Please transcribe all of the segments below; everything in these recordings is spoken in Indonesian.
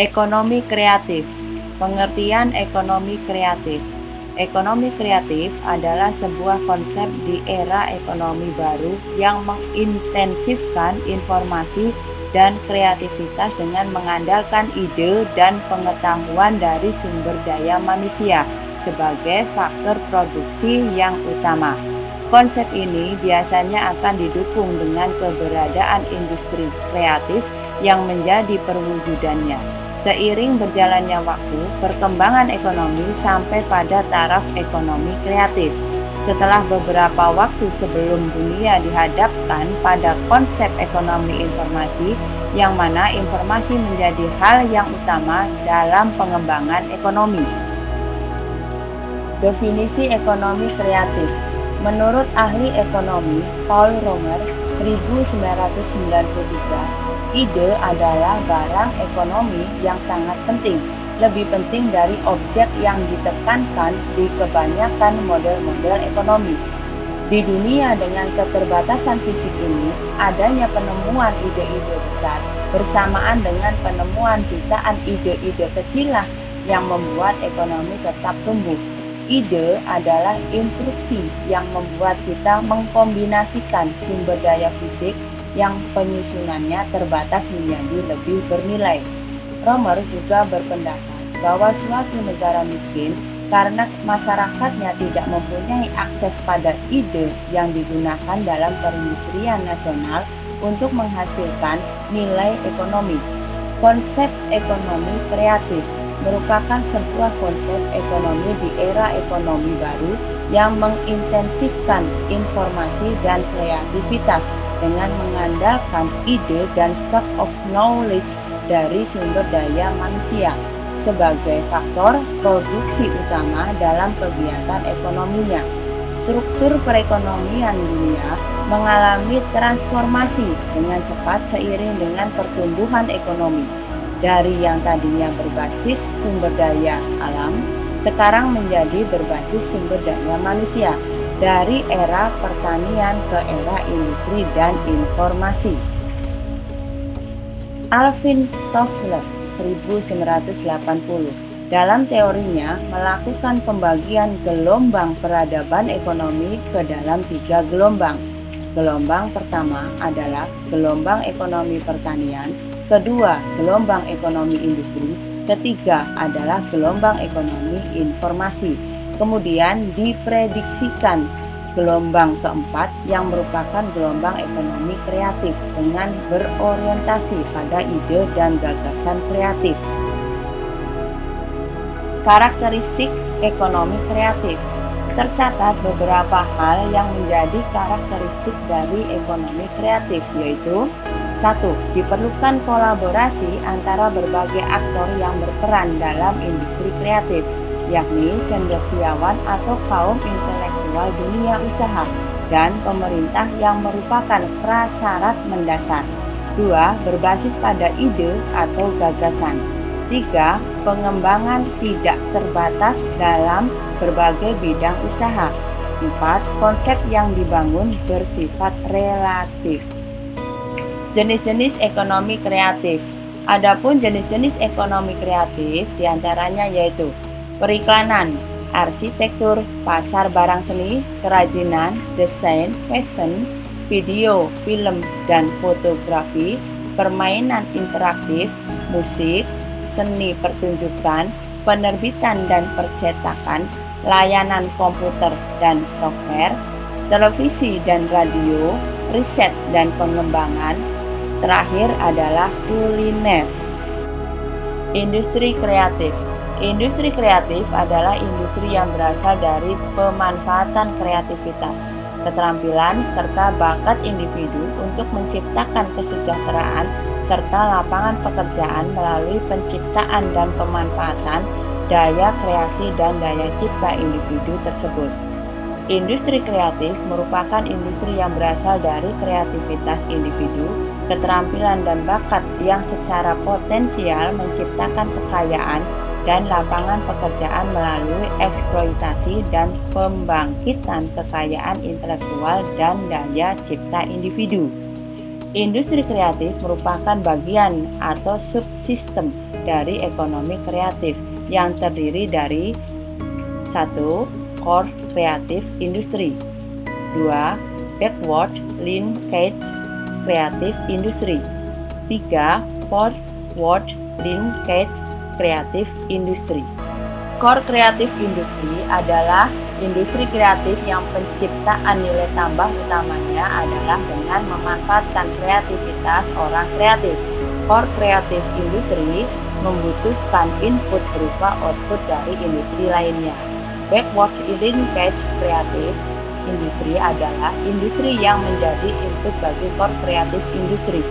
Ekonomi kreatif. Pengertian ekonomi kreatif. Ekonomi kreatif adalah sebuah konsep di era ekonomi baru yang mengintensifkan informasi dan kreativitas dengan mengandalkan ide dan pengetahuan dari sumber daya manusia sebagai faktor produksi yang utama. Konsep ini biasanya akan didukung dengan keberadaan industri kreatif yang menjadi perwujudannya. Seiring berjalannya waktu, perkembangan ekonomi sampai pada taraf ekonomi kreatif. Setelah beberapa waktu sebelum dunia dihadapkan pada konsep ekonomi informasi, yang mana informasi menjadi hal yang utama dalam pengembangan ekonomi. Definisi ekonomi kreatif. Menurut ahli ekonomi Paul Romer 1993, ide adalah barang ekonomi yang sangat penting, lebih penting dari objek yang ditekankan di kebanyakan model-model ekonomi. Di dunia dengan keterbatasan fisik ini, adanya penemuan ide-ide besar bersamaan dengan penemuan jutaan ide-ide kecillah yang membuat ekonomi tetap tumbuh. Ide adalah instruksi yang membuat kita mengkombinasikan sumber daya fisik yang penyusunannya terbatas menjadi lebih bernilai. Romer juga berpendapat bahwa suatu negara miskin karena masyarakatnya tidak mempunyai akses pada ide yang digunakan dalam perindustrian nasional untuk menghasilkan nilai ekonomi. Konsep ekonomi kreatif merupakan sebuah konsep ekonomi di era ekonomi baru yang mengintensifkan informasi dan kreativitas dengan mengandalkan ide dan stock of knowledge dari sumber daya manusia sebagai faktor produksi utama dalam kegiatan ekonominya. Struktur perekonomian dunia mengalami transformasi dengan cepat seiring dengan pertumbuhan ekonomi. Dari yang tadinya berbasis sumber daya alam, sekarang menjadi berbasis sumber daya manusia. Dari era pertanian ke era industri dan informasi. Alvin Toffler 1980 dalam teorinya melakukan pembagian gelombang peradaban ekonomi ke dalam 3 gelombang. Gelombang pertama adalah gelombang ekonomi pertanian, kedua gelombang ekonomi industri, ketiga adalah gelombang ekonomi informasi. Kemudian diprediksikan gelombang keempat yang merupakan gelombang ekonomi kreatif dengan berorientasi pada ide dan gagasan kreatif. Karakteristik ekonomi kreatif. Tercatat beberapa hal yang menjadi karakteristik dari ekonomi kreatif, yaitu 1. Diperlukan kolaborasi antara berbagai aktor yang berperan dalam industri kreatif, yakni cendekiawan atau kaum intelektual dunia usaha dan pemerintah yang merupakan prasyarat mendasar. 2. Berbasis pada ide atau gagasan. 3. Pengembangan tidak terbatas dalam berbagai bidang usaha. 4. Konsep yang dibangun bersifat relatif. Jenis-jenis ekonomi kreatif. Adapun jenis-jenis ekonomi kreatif diantaranya yaitu periklanan, arsitektur, pasar barang seni, kerajinan, desain, fashion, video, film, dan fotografi, permainan interaktif, musik, seni pertunjukan, penerbitan dan percetakan, layanan komputer dan software, televisi dan radio, riset dan pengembangan. Terakhir adalah kuliner. Industri kreatif. Industri kreatif adalah industri yang berasal dari pemanfaatan kreativitas, keterampilan, serta bakat individu untuk menciptakan kesejahteraan serta lapangan pekerjaan melalui penciptaan dan pemanfaatan daya kreasi dan daya cipta individu tersebut. Industri kreatif merupakan industri yang berasal dari kreativitas individu, keterampilan dan bakat yang secara potensial menciptakan kekayaan dan lapangan pekerjaan melalui eksploitasi dan pembangkitan kekayaan intelektual dan daya cipta individu. Industri kreatif merupakan bagian atau subsistem dari ekonomi kreatif yang terdiri dari 1. Core Creative Industry, 2. Backward Linkage Creative Industry, 3. Forward Linkage Creative Industry. Core Creative Industry adalah industri kreatif yang penciptaan nilai tambah utamanya adalah dengan memanfaatkan kreativitas orang kreatif. Core Creative Industry membutuhkan input berupa output dari industri lainnya. Backward Linkage Creative Industry adalah industri yang menjadi input bagi Core Creative Industry.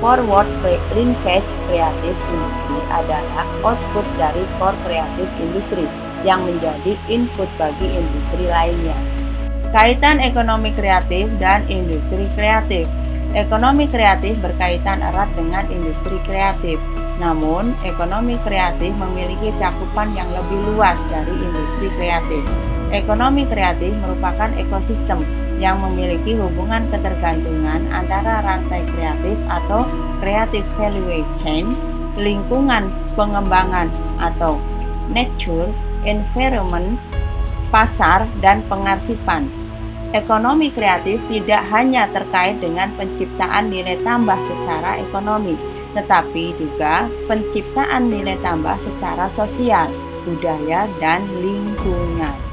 Forward Linkage Creative Industry adalah output dari Core Creative Industry yang menjadi input bagi industri lainnya. Kaitan ekonomi kreatif dan industri kreatif. Ekonomi kreatif berkaitan erat dengan industri kreatif. Namun, ekonomi kreatif memiliki cakupan yang lebih luas dari industri kreatif. Ekonomi kreatif merupakan ekosistem yang memiliki hubungan ketergantungan antara rantai kreatif atau creative value chain, lingkungan pengembangan atau nature, environment, pasar, dan pengarsipan. Ekonomi kreatif tidak hanya terkait dengan penciptaan nilai tambah secara ekonomi, tetapi juga penciptaan nilai tambah secara sosial, budaya, dan lingkungan.